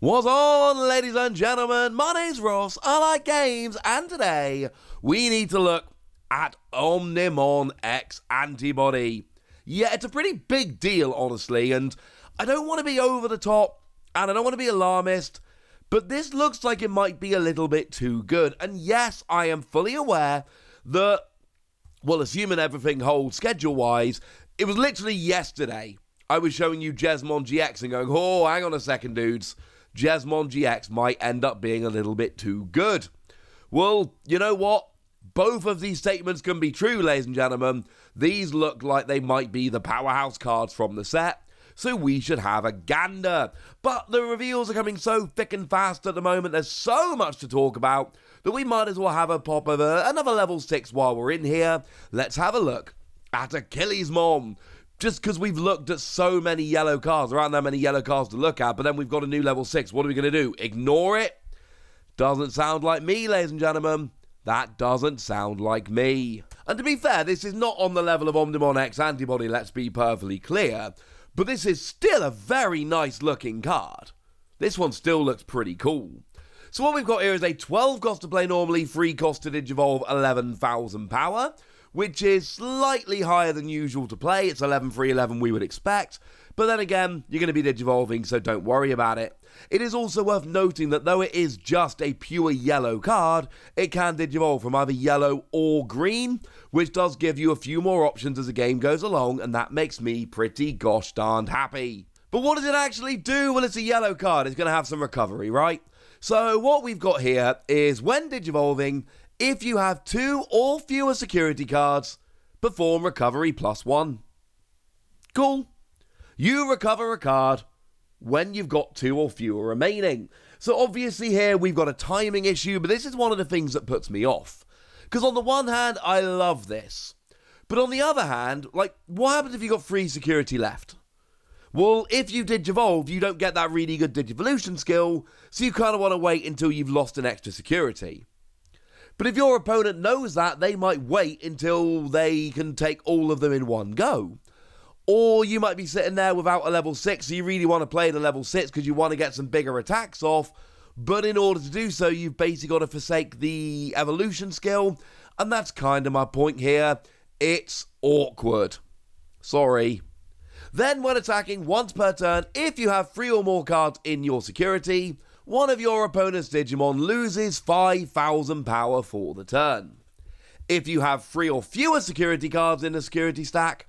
What's on, ladies and gentlemen? My name's Ross, I like games, and today we need to look at Omnimon X-Antibody. Yeah, it's a pretty big deal, honestly, and I don't want to be over the top, and I don't want to be alarmist, but this looks like it might be a little bit too good. And yes, I am fully aware that, well, assuming everything holds schedule-wise, it was literally yesterday I was showing you Digimon GX and going, oh, hang on a second, dudes. Digimon GX might end up being a little bit too good. Well, you know what? Both of these statements can be true, ladies and gentlemen. These look like they might be the powerhouse cards from the set, so we should have a gander. But the reveals are coming so thick and fast at the moment, there's so much to talk about, that we might as well have a pop of another level 6 while we're in here. Let's have a look at Achillesmon. Just because we've looked at so many yellow cards, there aren't that many yellow cards to look at, but then we've got a new level 6. What are we going to do? Ignore it? Doesn't sound like me, ladies and gentlemen. That doesn't sound like me. And to be fair, this is not on the level of Omnimon X-Antibody, let's be perfectly clear, but this is still a very nice looking card. This one still looks pretty cool. So what we've got here is a 12 cost to play normally, 3 cost to Digivolve, 11,000 power, which is slightly higher than usual to play. It's 11 free 11 we would expect, but then again, you're going to be Digivolving, so don't worry about it. It is also worth noting that though it is just a pure yellow card, it can Digivolve from either yellow or green, which does give you a few more options as the game goes along, and that makes me pretty gosh darned happy. But what does it actually do? Well, it's a yellow card. It's going to have some recovery, right? So what we've got here is when Digivolving, if you have 2 or fewer security cards, perform recovery +1. Cool. You recover a card when you've got 2 or fewer remaining. So obviously here we've got a timing issue, but this is one of the things that puts me off. Because on the one hand, I love this. But on the other hand, like, what happens if you got 3 security left? Well, if you Digivolve, you don't get that really good Digivolution skill, so you kind of want to wait until you've lost an extra security. But if your opponent knows that, they might wait until they can take all of them in one go. Or you might be sitting there without a level 6, so you really want to play the level 6 because you want to get some bigger attacks off, but in order to do so, you've basically got to forsake the evolution skill, and that's kind of my point here. It's awkward. Sorry. Then when attacking once per turn, if you have 3 or more cards in your security, one of your opponent's Digimon loses 5,000 power for the turn. If you have 3 or fewer security cards in the security stack,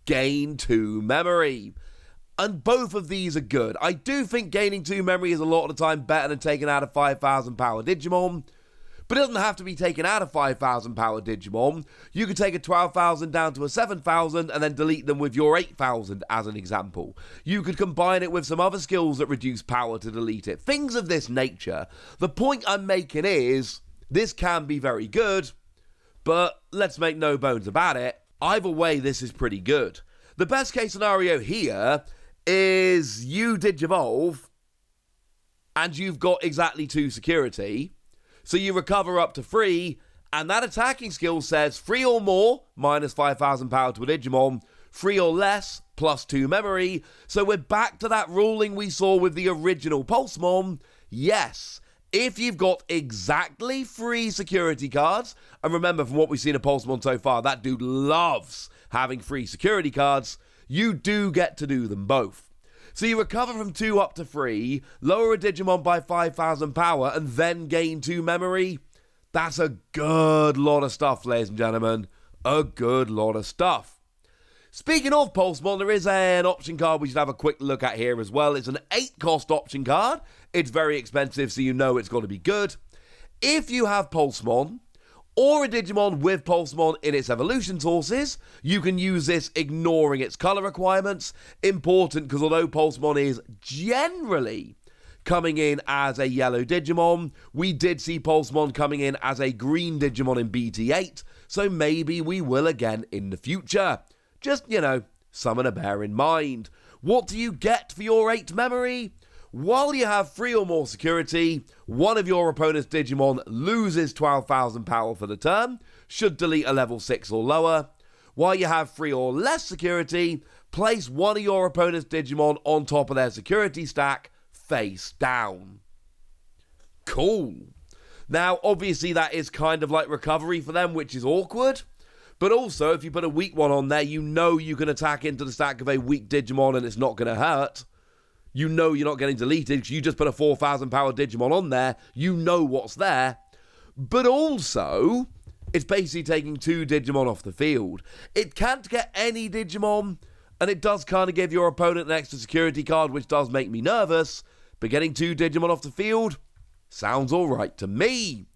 gain 2 memory. And both of these are good. I do think gaining 2 memory is a lot of the time better than taking out a 5,000 power Digimon, but it doesn't have to be taken out of 5,000 power Digimon. You could take a 12,000 down to a 7,000 and then delete them with your 8,000 as an example. You could combine it with some other skills that reduce power to delete it. Things of this nature. The point I'm making is, this can be very good, but let's make no bones about it. Either way, this is pretty good. The best case scenario here is you Digivolve and you've got exactly 2 security. So you recover up to 3, and that attacking skill says 3 or more, minus 5,000 power to a Digimon, 3 or less, plus 2 memory. So we're back to that ruling we saw with the original Pulsemon. Yes, if you've got exactly 3 security cards, and remember from what we've seen of Pulsemon so far, that dude loves having 3 security cards, you do get to do them both. So you recover from 2 up to 3, lower a Digimon by 5,000 power, and then gain 2 memory. That's a good lot of stuff, ladies and gentlemen. A good lot of stuff. Speaking of Pulsemon, there is an option card we should have a quick look at here as well. It's an 8 cost option card. It's very expensive, so you know it's got to be good. If you have Pulsemon, or a Digimon with Pulsemon in its evolution sources, you can use this ignoring its color requirements. Important because although Pulsemon is generally coming in as a yellow Digimon, we did see Pulsemon coming in as a green Digimon in BT8, so maybe we will again in the future. Just, you know, something to bear in mind. What do you get for your 8 memory? While you have 3 or more security, one of your opponent's Digimon loses 12,000 power for the turn, should delete a level 6 or lower. While you have 3 or less security, place one of your opponent's Digimon on top of their security stack, face down. Cool. Now, obviously, that is kind of like recovery for them, which is awkward. But also, if you put a weak one on there, you know you can attack into the stack of a weak Digimon and it's not going to hurt. You know you're not getting deleted because you just put a 4,000 power Digimon on there. You know what's there. But also, it's basically taking 2 Digimon off the field. It can't get any Digimon, and it does kind of give your opponent an extra security card, which does make me nervous. But getting 2 Digimon off the field sounds alright to me.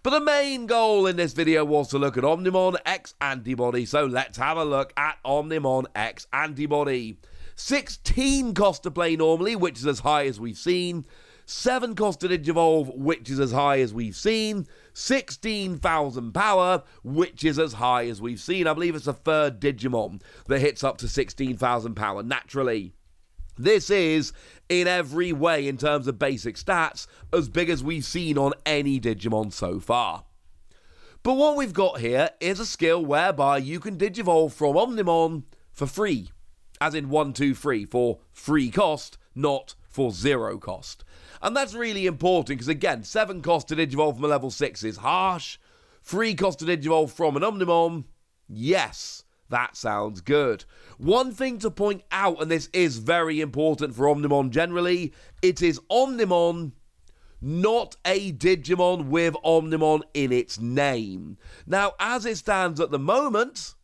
But the main goal in this video was to look at Omnimon X-Antibody, so let's have a look at Omnimon X-Antibody. 16 cost to play normally, which is as high as we've seen. 7 cost to Digivolve, which is as high as we've seen. 16,000 power, which is as high as we've seen. I believe it's the 3rd Digimon that hits up to 16,000 power naturally. This is, in every way, in terms of basic stats, as big as we've seen on any Digimon so far. But what we've got here is a skill whereby you can Digivolve from Omnimon for free. As in 1, 2, 3, for free cost, not for 0 cost. And that's really important because, again, 7 cost to Digivolve from a level 6 is harsh. 3 cost to Digivolve from an Omnimon, yes, that sounds good. One thing to point out, and this is very important for Omnimon generally, it is Omnimon, not a Digimon with Omnimon in its name. Now, as it stands at the moment,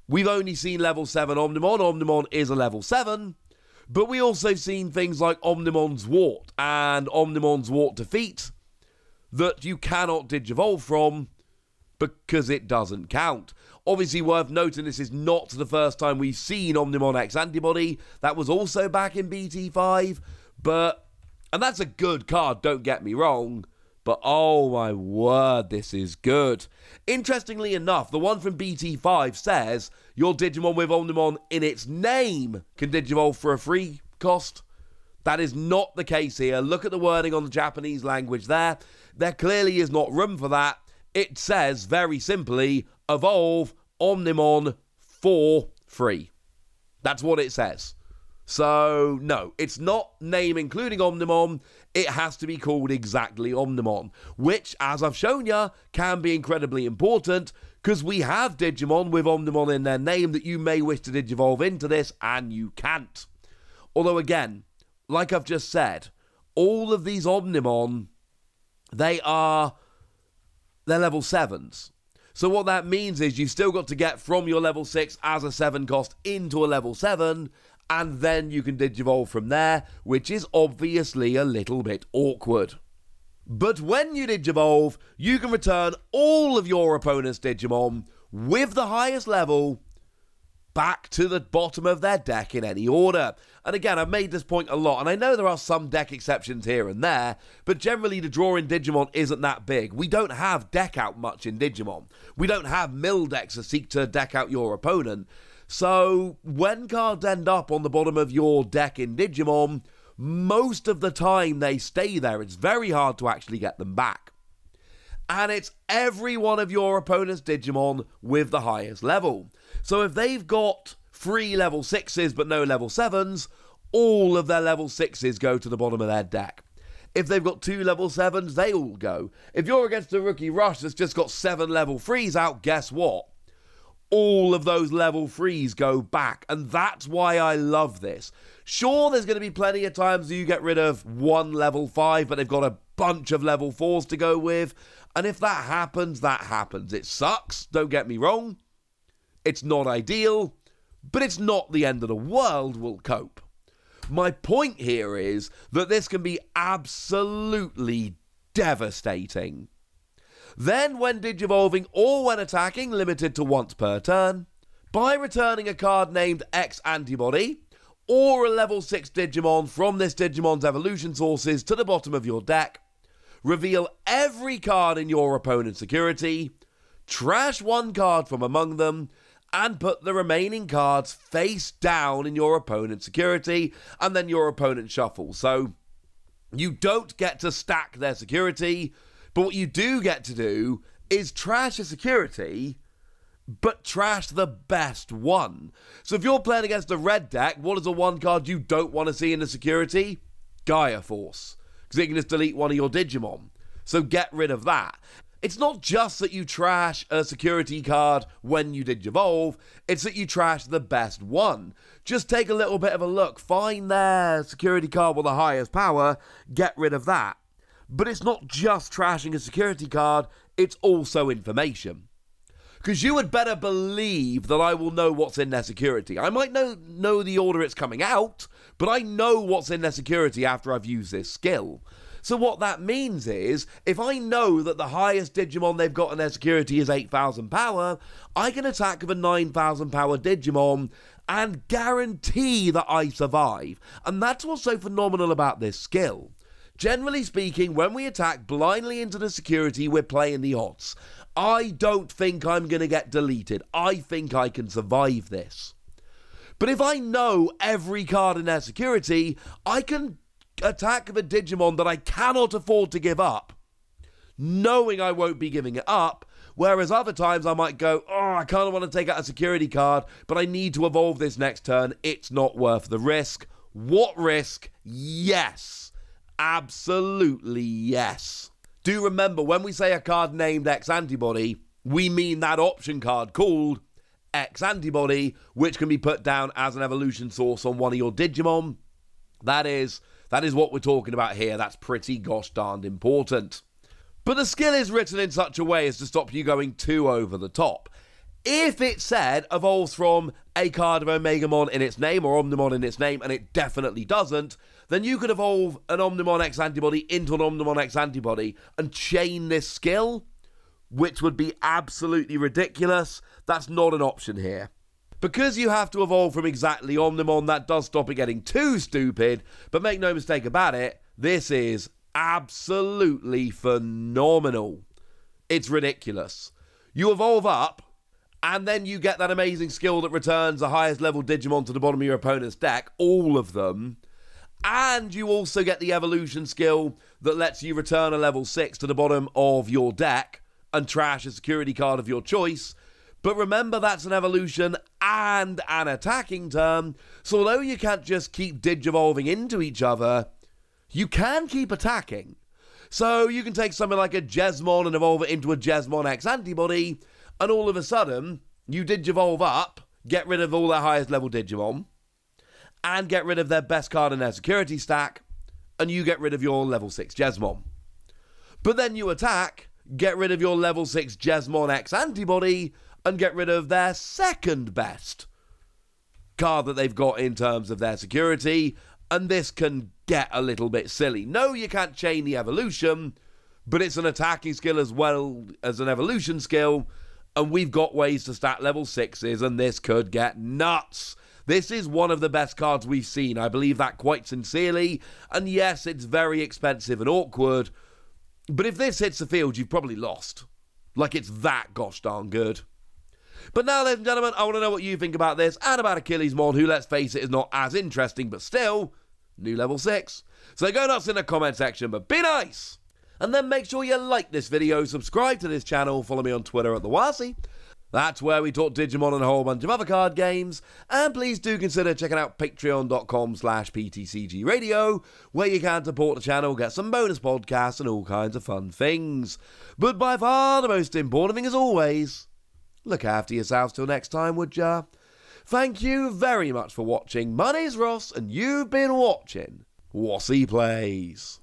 we've only seen level 7 Omnimon. Omnimon is a level 7. But we also seen things like Omnimon's Wart and Omnimon's Wart Defeat that you cannot Digivolve from because it doesn't count. Obviously, worth noting, this is not the first time we've seen Omnimon X-Antibody. That was also back in BT5. And that's a good card, don't get me wrong. But oh my word, this is good. Interestingly enough, the one from BT5 says your Digimon with Omnimon in its name can Digivolve for a free cost. That is not the case here. Look at the wording on the Japanese language there. There clearly is not room for that. It says, very simply, evolve Omnimon for free. That's what it says. So, no, it's not name including Omnimon. It has to be called exactly Omnimon, which, as I've shown you, can be incredibly important because we have Digimon with Omnimon in their name that you may wish to Digivolve into this, and you can't. Although, again, like I've just said, all of these Omnimon, they're level 7s. So what that means is you've still got to get from your level 6 as a 7 cost into a level 7, and then you can Digivolve from there, which is obviously a little bit awkward. But when you Digivolve, you can return all of your opponent's Digimon with the highest level back to the bottom of their deck in any order. And again, I've made this point a lot, and I know there are some deck exceptions here and there, but generally the draw in Digimon isn't that big. We don't have deck out much in Digimon. We don't have mill decks that seek to deck out your opponent. So when cards end up on the bottom of your deck in Digimon, most of the time they stay there. It's very hard to actually get them back. And it's every one of your opponent's Digimon with the highest level. So if they've got 3 level 6s but no level 7s, all of their level 6s go to the bottom of their deck. If they've got 2 level 7s, they all go. If you're against a Rookie Rush that's just got 7 level 3s out, guess what? All of those level 3s go back, and that's why I love this. Sure, there's going to be plenty of times you get rid of 1 level 5, but they've got a bunch of level 4s to go with, and if that happens, that happens. It sucks, don't get me wrong. It's not ideal, but it's not the end of the world. We'll cope. My point here is that this can be absolutely devastating. Then, when Digivolving or when attacking, limited to once per turn, by returning a card named X-Antibody, or a level 6 Digimon from this Digimon's evolution sources to the bottom of your deck, reveal every card in your opponent's security, trash 1 card from among them, and put the remaining cards face down in your opponent's security, and then your opponent shuffles. So, you don't get to stack their security, but what you do get to do is trash a security, but trash the best one. So if you're playing against a red deck, what is the 1 card you don't want to see in the security? Gaia Force, because it can just delete one of your Digimon. So get rid of that. It's not just that you trash a security card when you Digivolve, it's that you trash the best one. Just take a little bit of a look, find their security card with the highest power, get rid of that. But it's not just trashing a security card, it's also information. Because you would better believe that I will know what's in their security. I might know the order it's coming out, but I know what's in their security after I've used this skill. So what that means is, if I know that the highest Digimon they've got in their security is 8,000 power, I can attack with a 9,000 power Digimon and guarantee that I survive. And that's what's so phenomenal about this skill. Generally speaking, when we attack blindly into the security, we're playing the odds. I don't think I'm going to get deleted. I think I can survive this. But if I know every card in their security, I can attack the Digimon that I cannot afford to give up, knowing I won't be giving it up, whereas other times I might go, I kind of want to take out a security card, but I need to evolve this next turn. It's not worth the risk. What risk? Yes. Absolutely yes. Do remember, when we say a card named X-Antibody, we mean that option card called X-Antibody, which can be put down as an evolution source on one of your Digimon. That is what we're talking about here. That's pretty gosh darned important. But the skill is written in such a way as to stop you going too over the top. If it said evolves from a card of Omegamon in its name or Omnimon in its name, and it definitely doesn't, then you could evolve an Omnimon X-Antibody into an Omnimon X-Antibody and chain this skill, which would be absolutely ridiculous. That's not an option here. Because you have to evolve from exactly Omnimon, that does stop it getting too stupid, but make no mistake about it, this is absolutely phenomenal. It's ridiculous. You evolve up, and then you get that amazing skill that returns the highest level Digimon to the bottom of your opponent's deck, all of them, and you also get the evolution skill that lets you return a level 6 to the bottom of your deck and trash a security card of your choice. But remember, that's an evolution and an attacking term, so although you can't just keep Digivolving into each other, you can keep attacking. So you can take something like a Jesmon and evolve it into a Jesmon X-Antibody, and all of a sudden, you Digivolve up, get rid of all their highest level Digimon, and get rid of their best card in their security stack, and you get rid of your level 6 Jesmon. But then you attack, get rid of your level 6 Jesmon X-Antibody, and get rid of their second best card that they've got in terms of their security, and this can get a little bit silly. No, you can't chain the evolution, but it's an attacking skill as well as an evolution skill, and we've got ways to stack level 6s, and this could get nuts. This is one of the best cards we've seen. I believe that quite sincerely, and yes, it's very expensive and awkward, but if this hits the field, you've probably lost. Like, it's that gosh darn good. But now, ladies and gentlemen, I want to know what you think about this and about Achillesmon, who, let's face it, is not as interesting, but still, new level 6. So go nuts in the comment section, but be nice! And then make sure you like this video, subscribe to this channel, follow me on Twitter at TheWasi. That's where we talk Digimon and a whole bunch of other card games. And please do consider checking out patreon.com/PTCG Radio, where you can support the channel, get some bonus podcasts and all kinds of fun things. But by far the most important thing, as always, look after yourselves till next time, would ya? Thank you very much for watching. My name's Ross, and you've been watching Wasi Plays.